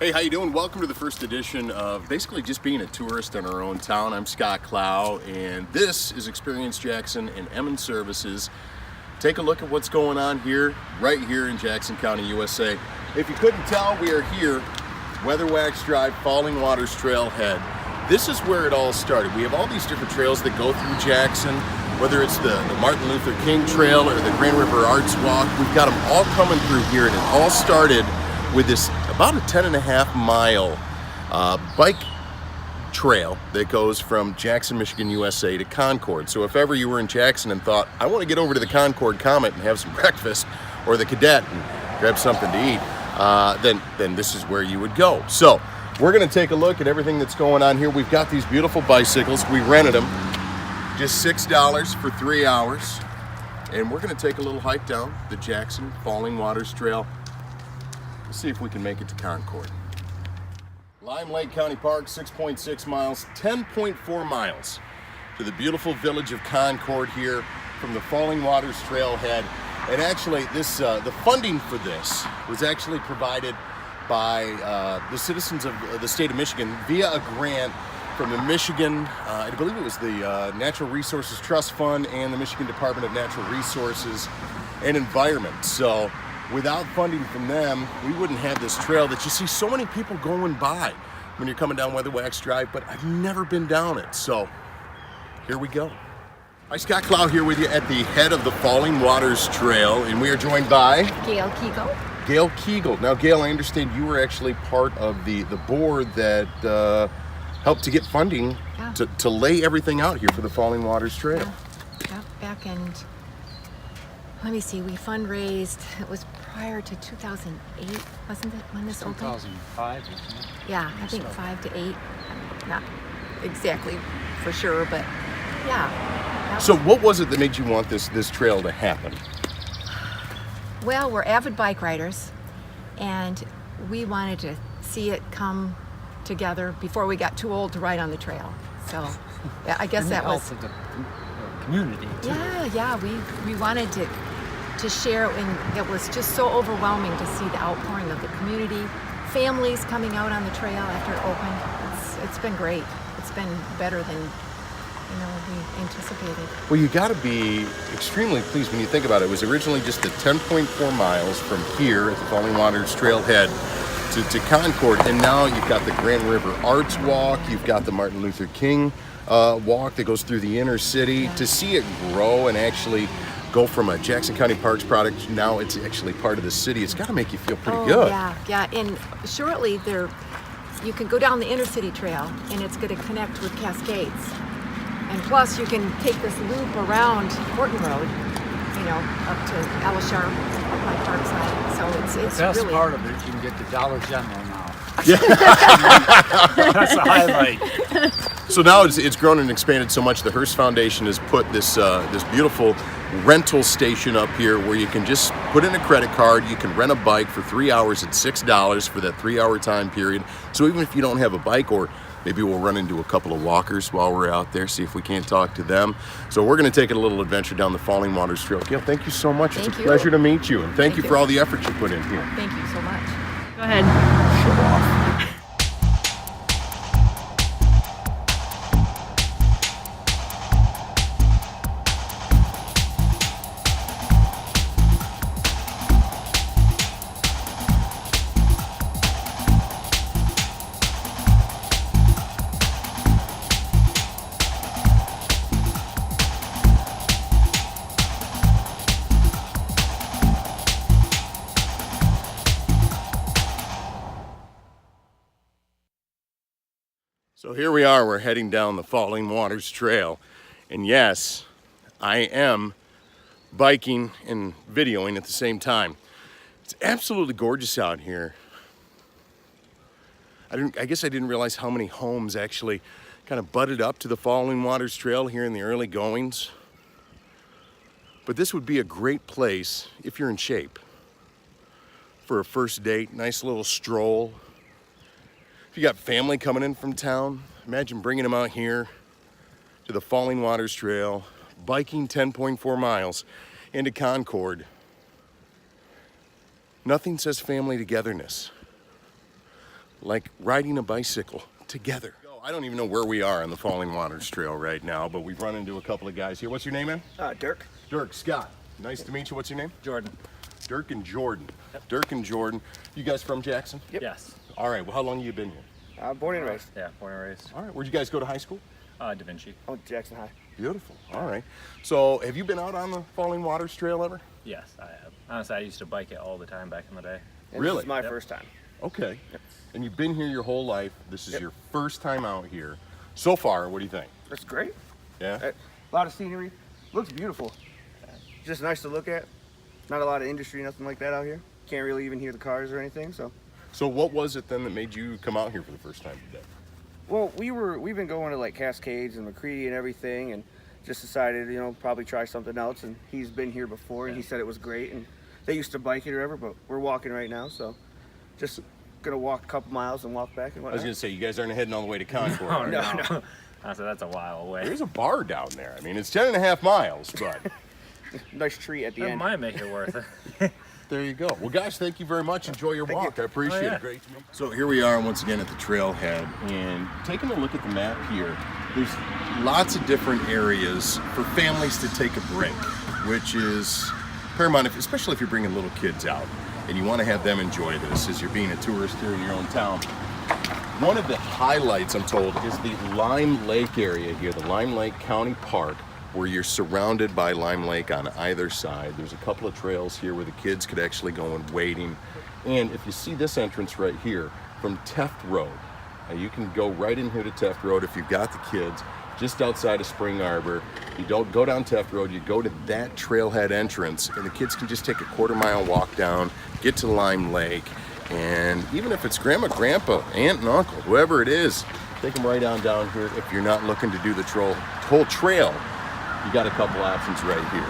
Hey, how you doing? Welcome to the first edition of basically just being a tourist in our own town. I'm Scott Clow, and this is Experience Jackson and Emmons Services. Take a look at what's going on here, right here in Jackson County, USA. If you couldn't tell, we are here, Weatherwax Drive, Falling Waters Trailhead. This is where it all started. We have all these different trails that go through Jackson, whether it's the Martin Luther King Trail or the Grand River Arts Walk. We've got them all coming through here, and it all started with this about a 10.5-mile bike trail that goes from Jackson, Michigan, USA to Concord. So if ever you were in Jackson and thought, I want to get over to the Concord Comet and have some breakfast, or the Cadet and grab something to eat, then this is where you would go. So we're going to take a look at everything that's going on here. We've got these beautiful bicycles. We rented them, just $6 for 3 hours. And we're going to take a little hike down the Jackson Falling Waters Trail. Let's see if we can make it to Concord. Lime Lake County Park, 6.6 miles, 10.4 miles to the beautiful village of Concord here from the Falling Waters Trailhead. And actually, the funding for this was actually provided by the citizens of the state of Michigan via a grant from the Michigan, I believe it was the Natural Resources Trust Fund and the Michigan Department of Natural Resources and Environment. So without funding from them, we wouldn't have this trail that you see so many people going by when you're coming down Weatherwax Drive, but I've never been down it. So here we go. Hi, Scott Clow here with you at the head of the Falling Waters Trail, and we are joined by Gail Kegel. Gail Kegel. Now, Gail, I understand you were actually part of the board that helped to get funding to lay everything out here for the Falling Waters Trail. Yeah, back in, let me see, we fundraised, it was prior to 2008, wasn't it, when this opened? 2005, wasn't it? Yeah, I think 5 to 8. Not exactly for sure, but yeah. So what was it that made you want this trail to happen? Well, we're avid bike riders, and we wanted to see it come together before we got too old to ride on the trail. So yeah, I guess And that the was health of the community too. yeah, we wanted to share, and it was just so overwhelming to see the outpouring of the community, families coming out on the trail after it opened. It's been great. It's been better than we anticipated. Well, you got to be extremely pleased when you think about it. It was originally just the 10.4 miles from here at the Falling Waters Trailhead to Concord, and now you've got the Grand River Arts Walk, you've got the Martin Luther King walk that goes through the inner city. Yeah. To see it grow and actually go from a Jackson County Parks product, now it's actually part of the city, it's got to make you feel pretty good. Yeah, and shortly you can go down the inner city trail, and it's going to connect with Cascades. And plus, you can take this loop around Horton Road, up to Alashar, up by Parkside. So it's The best really part of it, you can get the Dollar General now. Yeah. That's a highlight. So now it's grown and expanded so much. The Hearst Foundation has put this beautiful rental station up here where you can just put in a credit card. You can rent a bike for 3 hours at $6 for that 3-hour time period. So even if you don't have a bike, or maybe we'll run into a couple of walkers while we're out there, see if we can't talk to them. So we're going to take a little adventure down the Falling Waters Trail. Gail, thank you so much. It's a pleasure to meet you, and thank you for all the effort you put in here. Thank you so much. Go ahead. Show off. So here we are, we're heading down the Falling Waters Trail. And yes, I am biking and videoing at the same time. It's absolutely gorgeous out here. I guess I didn't realize how many homes actually kind of butted up to the Falling Waters Trail here in the early goings. But this would be a great place if you're in shape for a first date, nice little stroll. If you got family coming in from town, imagine bringing them out here to the Falling Waters Trail, biking 10.4 miles into Concord. Nothing says family togetherness like riding a bicycle together. I don't even know where we are on the Falling Waters Trail right now, but we've run into a couple of guys here. What's your name, man? Dirk. Dirk, Scott. Nice to meet you. What's your name? Jordan. Dirk and Jordan. Yep. Dirk and Jordan. You guys from Jackson? Yep. Yes. All right. Well, how long have you been here? Born and raised. Yeah, born and raised. All right. Where'd you guys go to high school? Da Vinci. Oh, Jackson High. Beautiful. All right. So, have you been out on the Falling Waters Trail ever? Yes, I have. Honestly, I used to bike it all the time back in the day. And Really? This is my Yep. first time. Okay. Yep. And you've been here your whole life. This is Yep. your first time out here. So far, what do you think? It's great. Yeah? A lot of scenery. Looks beautiful. Just nice to look at. Not a lot of industry, nothing like that out here. Can't really even hear the cars or anything. So, what was it then that made you come out here for the first time today? Well, we've been going to like Cascades and McCready and everything, and just decided, probably try something else. And he's been here before, and he said it was great. And they used to bike it or whatever, but we're walking right now, so just gonna walk a couple miles and walk back and I was whatnot. going to say, you guys aren't heading all the way to Concord. are you? No. Honestly, that's a while away. There's a bar down there. I mean, it's 10.5 miles, but Nice tree at the That end. might make it worth it. there you go. Well, guys, thank you very much. Enjoy your walk. I appreciate Oh, yeah. it. Great to meet you. So here we are once again at the trailhead, and taking a look at the map here, there's lots of different areas for families to take a break, which is paramount, especially if you're bringing little kids out and you want to have them enjoy this as you're being a tourist here in your own town. One of the highlights, I'm told, is the Lime Lake area here, the Lime Lake County Park, where you're surrounded by Lime Lake on either side. There's a couple of trails here where the kids could actually go and wading. And if you see this entrance right here from Teft Road, you can go right in here to Teft Road if you've got the kids, just outside of Spring Arbor. You don't go down Teft Road, you go to that trailhead entrance, and the kids can just take a quarter-mile walk down, get to Lime Lake, and even if it's grandma, grandpa, aunt and uncle, whoever it is, take them right on down here. If you're not looking to do the whole trail, you got a couple options right here.